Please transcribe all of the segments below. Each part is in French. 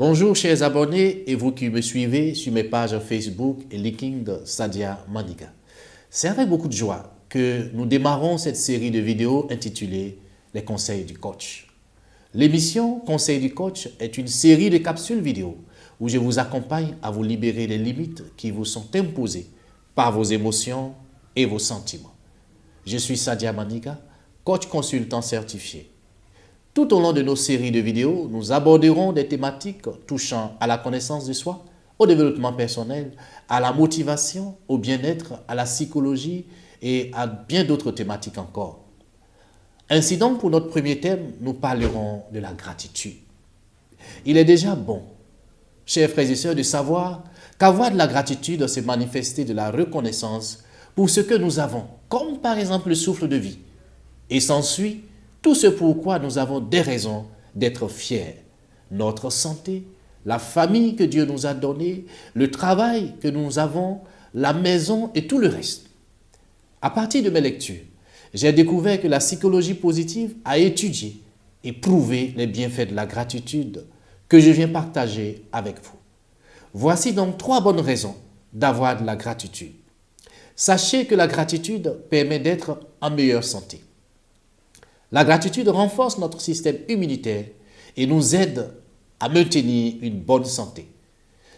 Bonjour chers abonnés et vous qui me suivez sur mes pages Facebook et LinkedIn Sadia Maniga. C'est avec beaucoup de joie que nous démarrons cette série de vidéos intitulée Les conseils du coach. L'émission Conseils du coach est une série de capsules vidéo où je vous accompagne à vous libérer des limites qui vous sont imposées par vos émotions et vos sentiments. Je suis Sadia Maniga, coach consultant certifié. Tout au long de nos séries de vidéos, nous aborderons des thématiques touchant à la connaissance de soi, au développement personnel, à la motivation, au bien-être, à la psychologie et à bien d'autres thématiques encore. Ainsi donc, pour notre premier thème, nous parlerons de la gratitude. Il est déjà bon, chers frères et sœurs, de savoir qu'avoir de la gratitude, c'est manifester de la reconnaissance pour ce que nous avons, comme par exemple le souffle de vie. Et s'ensuit tout ce pourquoi nous avons des raisons d'être fiers. Notre santé, la famille que Dieu nous a donnée, le travail que nous avons, la maison et tout le reste. À partir de mes lectures, j'ai découvert que la psychologie positive a étudié et prouvé les bienfaits de la gratitude que je viens partager avec vous. Voici donc 3 bonnes raisons d'avoir de la gratitude. Sachez que la gratitude permet d'être en meilleure santé. La gratitude renforce notre système immunitaire et nous aide à maintenir une bonne santé.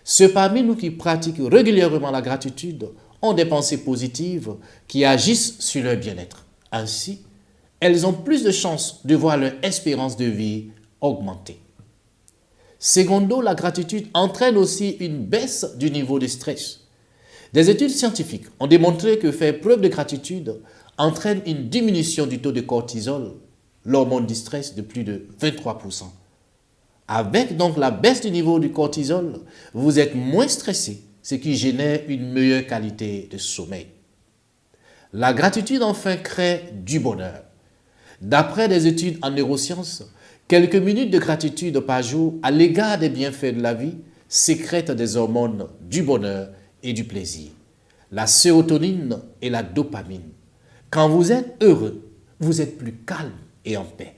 Ceux parmi nous qui pratiquent régulièrement la gratitude ont des pensées positives qui agissent sur leur bien-être. Ainsi, elles ont plus de chances de voir leur espérance de vie augmenter. Secondo, la gratitude entraîne aussi une baisse du niveau de stress. Des études scientifiques ont démontré que faire preuve de gratitude entraîne une diminution du taux de cortisol, l'hormone du stress, de plus de 23%. Avec donc la baisse du niveau du cortisol, vous êtes moins stressé, ce qui génère une meilleure qualité de sommeil. La gratitude enfin crée du bonheur. D'après des études en neurosciences, quelques minutes de gratitude par jour à l'égard des bienfaits de la vie sécrètent des hormones du bonheur et du plaisir, la sérotonine et la dopamine. Quand vous êtes heureux, vous êtes plus calme et en paix.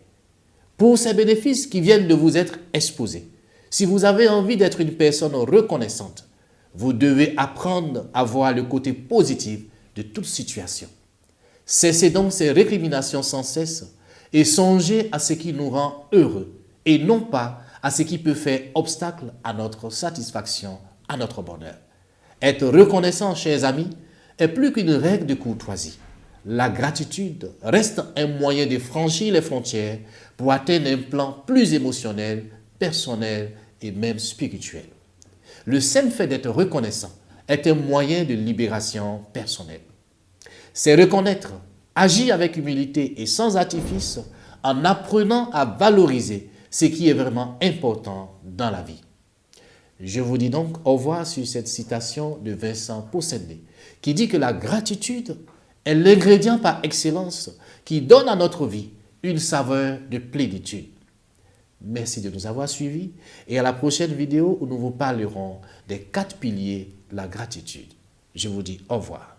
Pour ces bénéfices qui viennent de vous être exposés, si vous avez envie d'être une personne reconnaissante, vous devez apprendre à voir le côté positif de toute situation. Cessez donc ces récriminations sans cesse et songez à ce qui nous rend heureux et non pas à ce qui peut faire obstacle à notre satisfaction, à notre bonheur. Être reconnaissant, chers amis, est plus qu'une règle de courtoisie. La gratitude reste un moyen de franchir les frontières pour atteindre un plan plus émotionnel, personnel et même spirituel. Le seul fait d'être reconnaissant est un moyen de libération personnelle. C'est reconnaître, agir avec humilité et sans artifice en apprenant à valoriser ce qui est vraiment important dans la vie. Je vous dis donc au revoir sur cette citation de Vincent Possédé qui dit que la gratitude est l'ingrédient par excellence qui donne à notre vie une saveur de plénitude. Merci de nous avoir suivis et à la prochaine vidéo où nous vous parlerons des 4 piliers de la gratitude. Je vous dis au revoir.